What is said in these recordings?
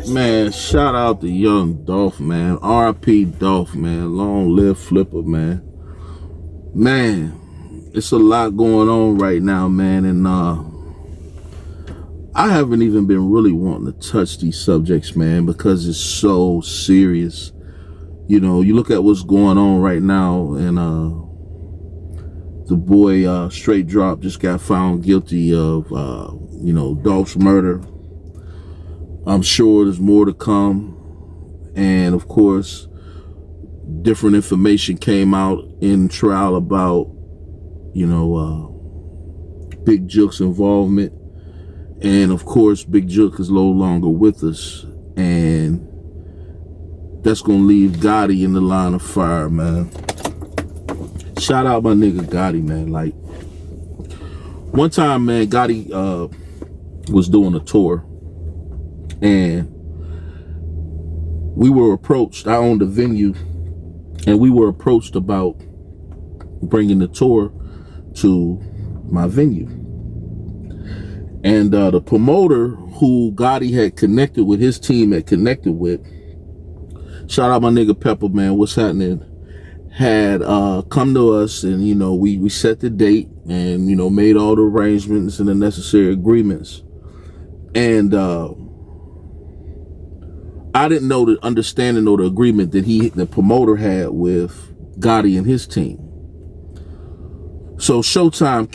Man, shout out to young Dolph, man. R.I.P. Dolph, man. Long live Flipper, man. Man, it's a lot going on right now, man, and I haven't even been really wanting to touch these subjects, man, because it's so serious. You know, you look at what's going on right now, and the boy Straight Drop just got found guilty of Dolph's murder. I'm sure there's more to come, and of course, different information came out in trial about Big Jook's involvement. And of course, Big Jook is no longer with us. And that's going to leave Gotti in the line of fire, man. Shout out my nigga Gotti, man. Like, one time, man, Gotti was doing a tour. And we were approached. I owned a venue. And we were approached about bringing the tour to my venue. And the promoter who Gotti had connected with, his team had connected with, shout out my nigga Pepper, man, what's happening, had come to us, and we set the date and made all the arrangements and the necessary agreements. And I didn't know the understanding or the agreement that the promoter had with Gotti and his team. So Showtime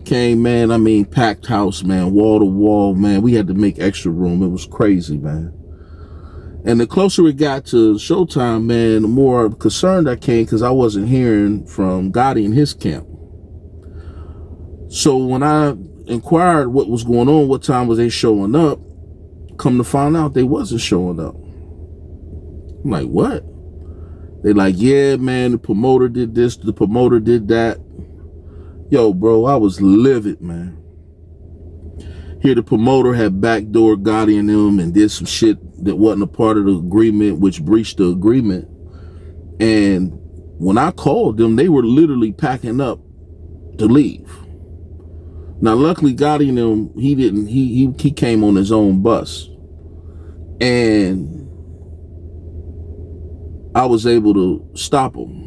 came, man. I mean, packed house, man, wall to wall, man. We had to make extra room. It was crazy, man. And the closer it got to Showtime, man, the more concerned I came, because I wasn't hearing from Gotti and his camp. So when I inquired what was going on, what time was they showing up, come to find out they wasn't showing up. I'm like, what? They like, yeah, man, the promoter did this, the promoter did that. Yo, bro, I was livid, man. Here the promoter had backdoor Gotti and them and did some shit that wasn't a part of the agreement, which breached the agreement. And when I called them, they were literally packing up to leave. Now, luckily, Gotti and them, he came on his own bus. And I was able to stop him.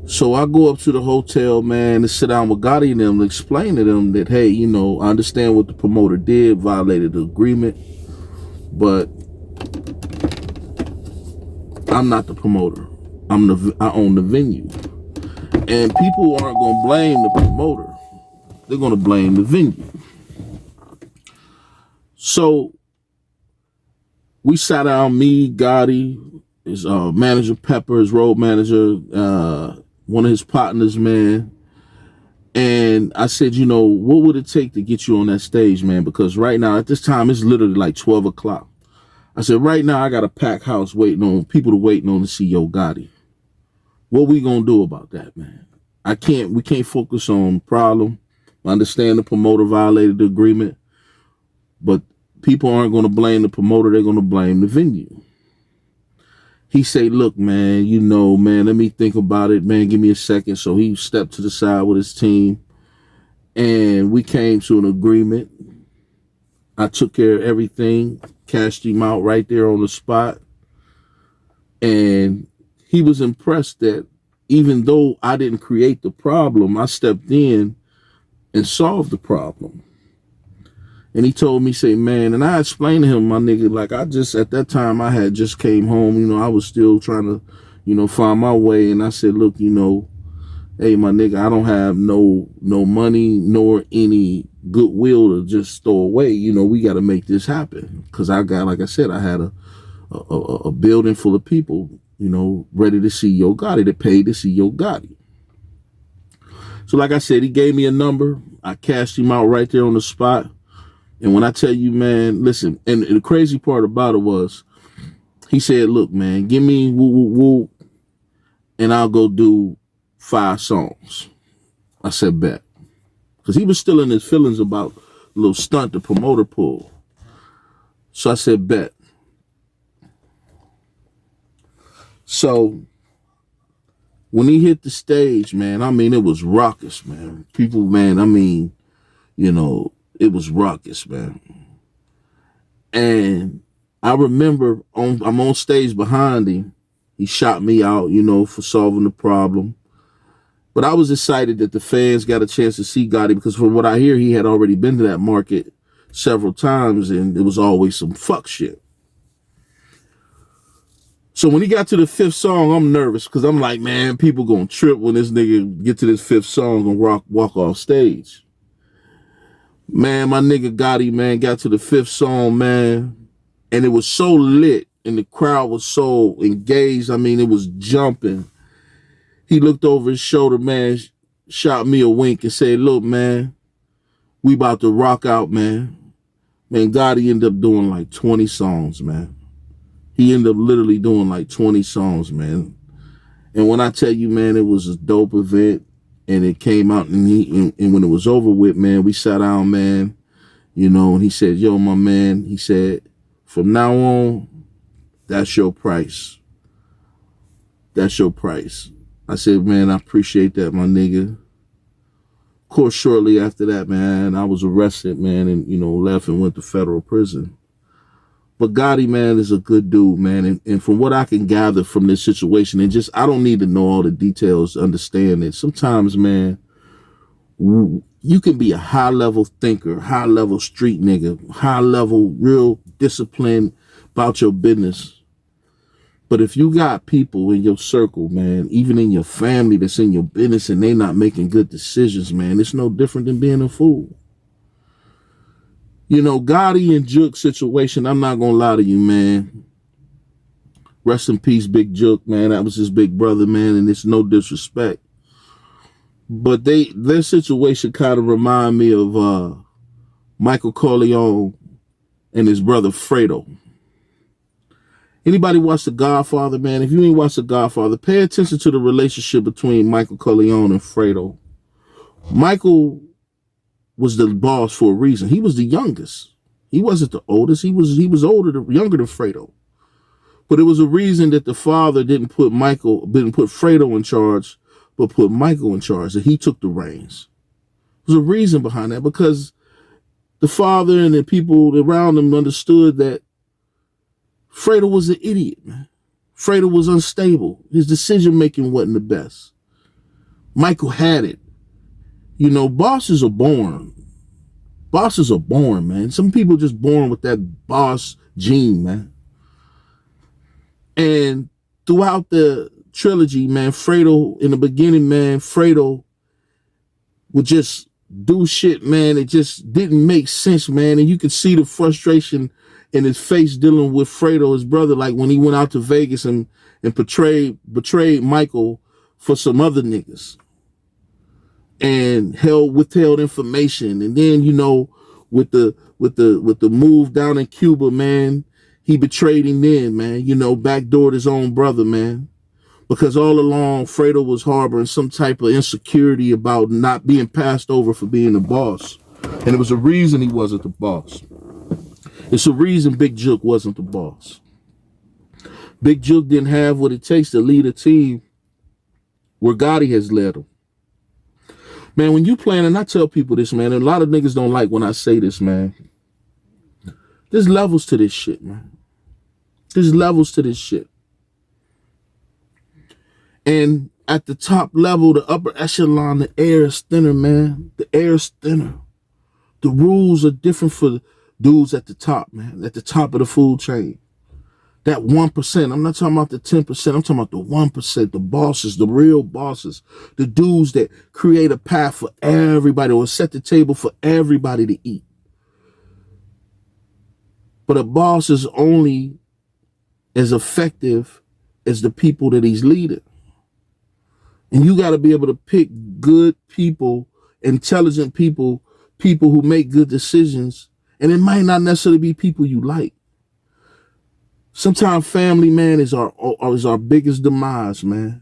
So I go up to the hotel, man, to sit down with Gotti and them and explain to them that, hey, I understand what the promoter did, violated the agreement, but I'm not the promoter. I own the venue. And people aren't going to blame the promoter. They're going to blame the venue. So we sat down, me, Gotti, his manager Pepper, his road manager, one of his partners, man. And I said, what would it take to get you on that stage, man? Because right now, at this time, it's literally like 12 o'clock. I said, right now, I got a packed house waiting on to see Yo Gotti. What we gonna do about that, man? We can't focus on problem. I understand the promoter violated the agreement, but people aren't going to blame the promoter. They're going to blame the venue. He said, look, man, man, let me think about it, man. Give me a second. So he stepped to the side with his team, and we came to an agreement. I took care of everything, cashed him out right there on the spot. And he was impressed that even though I didn't create the problem, I stepped in and solved the problem. And he told me, say, man, and I explained to him, my nigga, like, at that time, I had just came home, I was still trying to, find my way. And I said, look, hey, my nigga, I don't have no money nor any goodwill to just throw away. We got to make this happen. Because I got, like I said, I had a building full of people, ready to see Yo Gotti, that paid to see Yo Gotti. So like I said, he gave me a number. I cashed him out right there on the spot. And when I tell you, man, listen, and the crazy part about it was, he said, look, man, give me woo, woo, woo, and I'll go do 5 songs. I said, bet. Because he was still in his feelings about a little stunt the promoter pulled. So I said, bet. So when he hit the stage, man, I mean, it was raucous, man. People, man, I mean, it was ruckus, man. And I remember I'm on stage behind him. He shot me out, you know, for solving the problem. But I was excited that the fans got a chance to see Gotti because from what I hear, he had already been to that market several times and it was always some fuck shit. So when he got to the fifth song, I'm nervous because I'm like, man, people gonna trip when this nigga get to this fifth song and walk off stage. Man, my nigga Gotti, man, got to the fifth song, man, and it was so lit and the crowd was so engaged. I mean, it was jumping. He looked over his shoulder, man, shot me a wink and said, look, man, we about to rock out, man. Man, Gotti ended up doing like 20 songs, man. He ended up literally doing like 20 songs, man. And when I tell you, man, it was a dope event and it came out and when it was over with, man, we sat down, man, you know, and he said, yo, my man, he said, from now on, that's your price. That's your price. I said, man, I appreciate that, my nigga. Of course, shortly after that, man, I was arrested, man, and, you know, left and went to federal prison. But Gotti, man, is a good dude, man. And from what I can gather from this situation, and just, I don't need to know all the details to understand it. Sometimes, man, you can be a high-level thinker, high-level street nigga, high-level, real discipline about your business. But if you got people in your circle, man, even in your family that's in your business and they not making good decisions, man, it's no different than being a fool. You know, Gotti and Juke situation, I'm not going to lie to you, man. Rest in peace, Big Juke, man. That was his big brother, man, and it's no disrespect. But their situation kind of remind me of Michael Corleone and his brother Fredo. Anybody watch The Godfather, man? If you ain't watched The Godfather, pay attention to the relationship between Michael Corleone and Fredo. Michael was the boss for a reason. He was the youngest. He wasn't the oldest. He was younger than Fredo. But it was a reason that the father didn't put Fredo in charge, but put Michael in charge, and he took the reins. There's a reason behind that, because the father and the people around him understood that Fredo was an idiot, man. Fredo was unstable. His decision-making wasn't the best. Michael had it. You know, bosses are born. Bosses are born, man. Some people just born with that boss gene, man. And throughout the trilogy, man, Fredo, in the beginning, man, Fredo would just do shit, man. It just didn't make sense, man. And you could see the frustration in his face dealing with Fredo, his brother, like when he went out to Vegas and betrayed Michael for some other niggas. And withheld information. And then, you know, with the move down in Cuba, man, he betrayed him then, man, you know, backdoored his own brother, man. Because all along, Fredo was harboring some type of insecurity about not being passed over for being the boss. And it was a reason he wasn't the boss. It's a reason Big Juke wasn't the boss. Big Juke didn't have what it takes to lead a team where Gotti has led him. Man, when you playing, and I tell people this, man, and a lot of niggas don't like when I say this, man. There's levels to this shit, man. There's levels to this shit. And at the top level, the upper echelon, the air is thinner, man. The air is thinner. The rules are different for dudes at the top, man, at the top of the food chain. That 1%, I'm not talking about the 10%, I'm talking about the 1%, the bosses, the real bosses, the dudes that create a path for everybody or set the table for everybody to eat. But a boss is only as effective as the people that he's leading. And you got to be able to pick good people, intelligent people, people who make good decisions. And it might not necessarily be people you like. Sometimes family, man, is our biggest demise, man.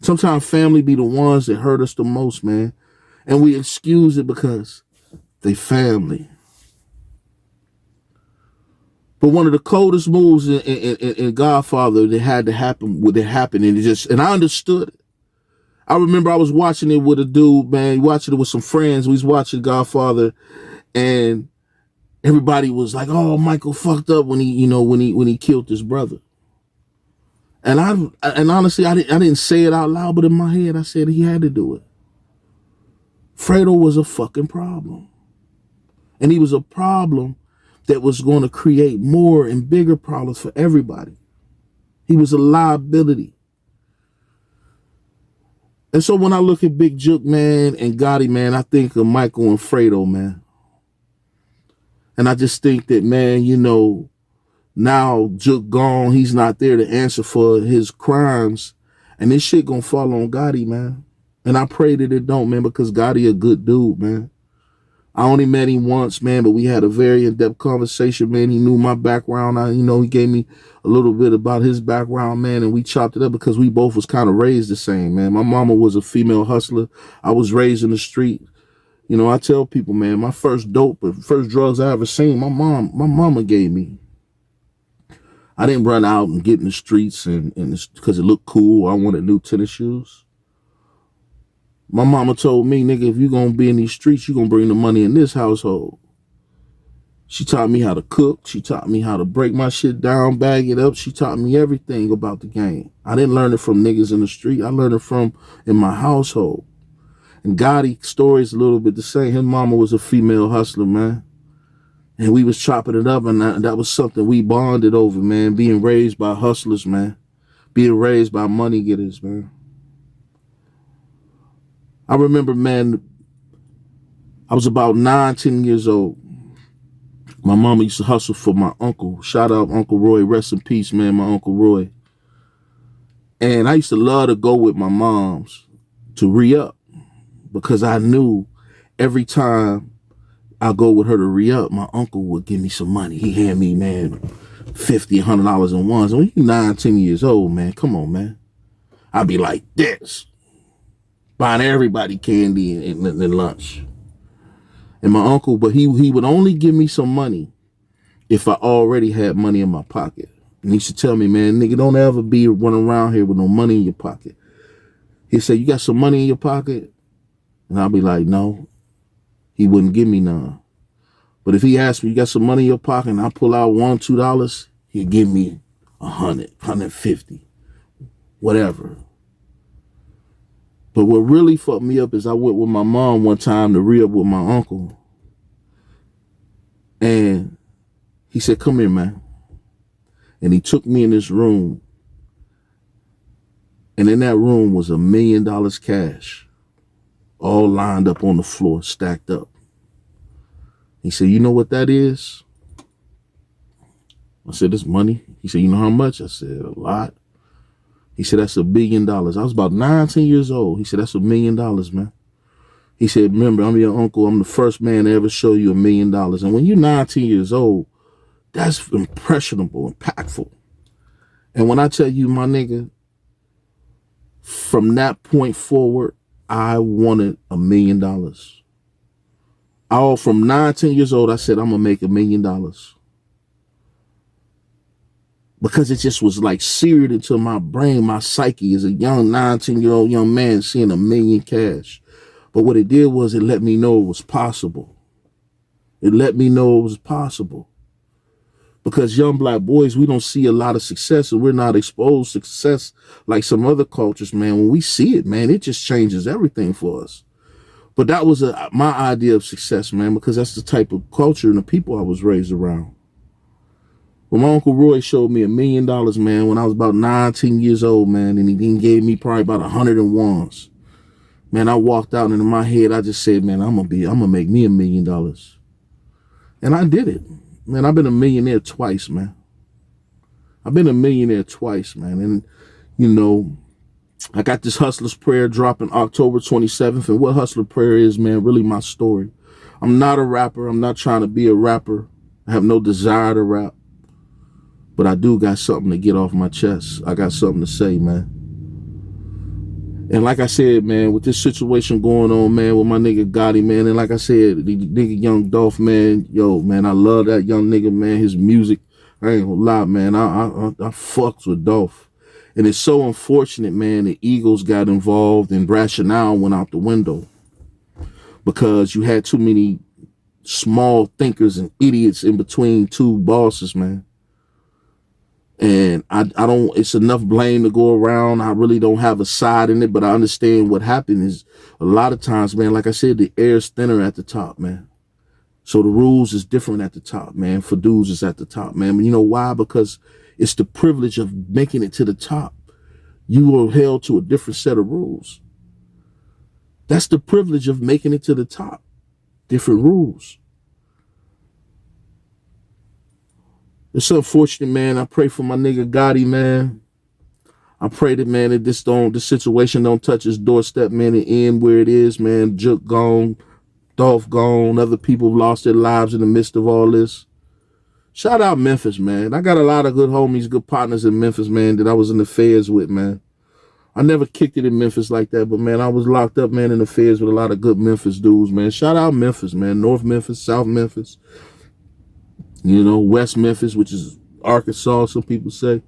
Sometimes family be the ones that hurt us the most, man. And we excuse it because they family. But one of the coldest moves in Godfather that had to happen, and I understood it. I remember I was watching it with a dude, man, watching it with some friends. We was watching Godfather, And everybody was like, "Oh, Michael fucked up when he killed his brother." And honestly, I didn't say it out loud, but in my head, I said he had to do it. Fredo was a fucking problem. And he was a problem that was going to create more and bigger problems for everybody. He was a liability. And so when I look at Big Juke, man, and Gotti, man, I think of Michael and Fredo, man. And I just think that, man, now Juke gone, he's not there to answer for his crimes. And this shit gonna fall on Gotti, man. And I pray that it don't, man, because Gotti a good dude, man. I only met him once, man, but we had a very in-depth conversation, man. He knew my background. He gave me a little bit about his background, man, and we chopped it up because we both was kind of raised the same, man. My mama was a female hustler. I was raised in the street. I tell people, man, my first drugs I ever seen, my mama gave me. I didn't run out and get in the streets and because it looked cool. I wanted new tennis shoes. My mama told me, nigga, if you're going to be in these streets, you're going to bring the money in this household. She taught me how to cook. She taught me how to break my shit down, bag it up. She taught me everything about the game. I didn't learn it from niggas in the street. I learned it from in my household. And Gotti's story is a little bit the same. His mama was a female hustler, man. And we was chopping it up, and that was something we bonded over, man. Being raised by hustlers, man. Being raised by money getters, man. I remember, man, I was about 9, 10 years old. My mama used to hustle for my uncle. Shout out Uncle Roy. Rest in peace, man, my Uncle Roy. And I used to love to go with my moms to re-up because I knew every time I go with her to re-up, my uncle would give me some money. He hand me, man, $50, $100 in ones. And when you're 9, 10 years old, man, come on, man. I'd be like this. Buying everybody candy and lunch. And my uncle, but he would only give me some money if I already had money in my pocket. And he used to tell me, man, nigga, don't ever be running around here with no money in your pocket. He said, you got some money in your pocket? And I'll be like, no. He wouldn't give me none. But if he asked me, you got some money in your pocket, and I pull out $1, $2, he'd give me 100, 150, whatever. But what really fucked me up is I went with my mom one time to re-up with my uncle. And he said, come here, man. And he took me in this room. And in that room was $1 million cash, all lined up on the floor, stacked up. He said, you know what that is? I said, it's money. He said, you know how much? I said, a lot. He said, that's $1 billion. I was about 9, 10 years old. He said, that's $1 million, man. He said, remember, I'm your uncle. I'm the first man to ever show you $1 million. And when you're 9, 10 years old, that's impressionable, impactful. And when I tell you, my nigga, from that point forward, I wanted $1 million. From 9, 10 years old, I said, I'm going to make $1 million. Because it just was like seared into my brain, my psyche as a young 9, 10-year-old young man seeing $1 million cash. But what it did was it let me know it was possible. It let me know it was possible. Because young black boys, we don't see a lot of success, and we're not exposed to success like some other cultures, man. When we see it, man, it just changes everything for us. But that was my idea of success, man, because that's the type of culture and the people I was raised around. When my Uncle Roy showed me $1 million, man, when I was about 9, 10 years old, man, and he gave me probably about 101s. Man, I walked out and in my head, I just said, man, I'm gonna make me $1 million. And I did it. Man, I've been a millionaire twice, man. I've been a millionaire twice, man. And, I got this Hustler's Prayer dropping October 27th. And what Hustler Prayer is, man, really my story. I'm not a rapper. I'm not trying to be a rapper. I have no desire to rap. But I do got something to get off my chest. I got something to say, man. And like I said, man, with this situation going on, man, with my nigga Gotti, man, and like I said, the nigga Young Dolph, man, yo, man, I love that young nigga, man, his music. I ain't gonna lie, man, I fucks with Dolph. And it's so unfortunate, man, the egos got involved and rationale went out the window. Because you had too many small thinkers and idiots in between two bosses, man. And I don't, it's enough blame to go around. I really don't have a side in it, but I understand what happened is a lot of times, man, like I said, the air's thinner at the top, man. So the rules is different at the top, man. For dudes is at the top, man. But you know why? Because it's the privilege of making it to the top. You are held to a different set of rules. That's the privilege of making it to the top. Different rules. It's unfortunate, man. I pray for my nigga Gotti, man. I pray that, man, that this situation don't touch his doorstep, man, and end where it is, man. Jook gone, Dolph gone, other people have lost their lives in the midst of all this. Shout out Memphis, man. I got a lot of good homies, good partners in Memphis, man, that I was in the feds with, man. I never kicked it in Memphis like that, but, man, I was locked up, man, in the feds with a lot of good Memphis dudes, man. Shout out Memphis, man. North Memphis, South Memphis. You know, West Memphis, which is Arkansas, some people say.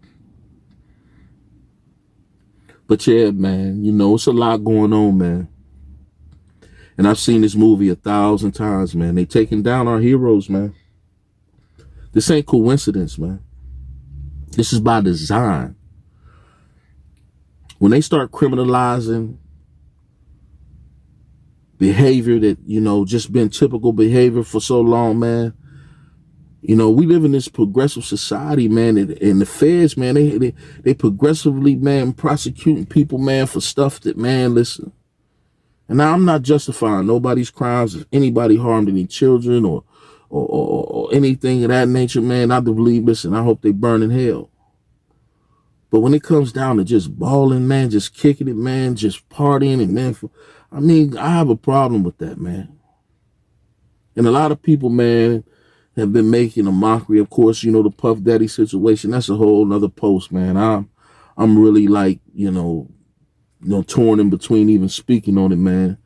But yeah, man, you know, it's a lot going on, man. And I've seen this movie 1,000 times, man. They taking down our heroes, man. This ain't coincidence, man. This is by design. When they start criminalizing behavior that, you know, just been typical behavior for so long, man. You know, we live in this progressive society, man, and the feds, man, they progressively, man, prosecuting people, man, for stuff that, man, listen. And now I'm not justifying nobody's crimes. If anybody harmed any children or anything of that nature, man, I do believe, listen, I hope they burn in hell. But when it comes down to just balling, man, just kicking it, man, just partying, and man, I mean, I have a problem with that, man. And a lot of people, man, have been making a mockery. Of course, you know, the Puff Daddy situation, that's a whole nother post, man. I'm really like, you know, torn in between even speaking on it, man.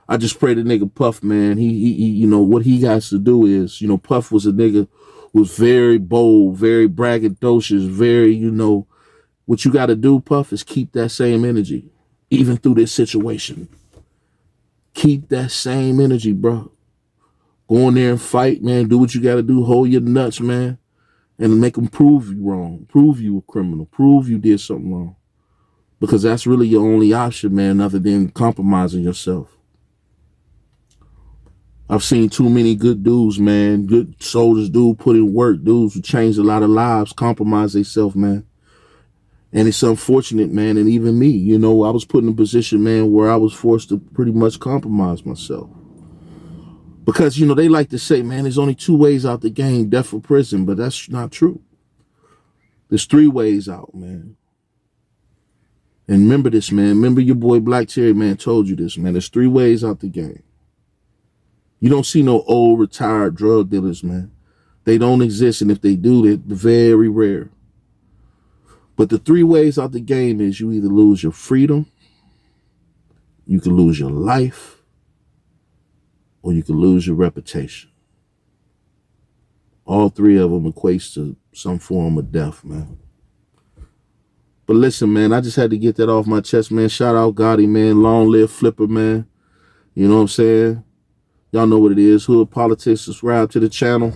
I just pray the nigga Puff, man, he you know, what he has to do is, you know, Puff was a nigga who was very bold, very braggadocious, very, you know, what you got to do, Puff, is keep that same energy, even through this situation. Keep that same energy, bro. Go in there and fight, man. Do what you got to do. Hold your nuts, man. And make them prove you wrong. Prove you a criminal. Prove you did something wrong. Because that's really your only option, man, other than compromising yourself. I've seen too many good dudes, man. Good soldiers, dudes put in work. Dudes who changed a lot of lives, compromise themselves, man. And it's unfortunate, man, and even me, you know, I was put in a position, man, where I was forced to pretty much compromise myself. Because, you know, they like to say, man, there's only 2 ways out the game, death or prison, but that's not true. There's 3 ways out, man. And remember this, man. Remember your boy Black Cherry, man, told you this, man. There's 3 ways out the game. You don't see no old retired drug dealers, man. They don't exist, and if they do, they're very rare. But the 3 ways out the game is you either lose your freedom, you can lose your life, or you can lose your reputation. All 3 of them equates to some form of death, man. But listen, man, I just had to get that off my chest, man. Shout out Gotti, man. Long live Flipper, man. You know what I'm saying? Y'all know what it is. Hood Politics. Subscribe to the channel.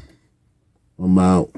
I'm out.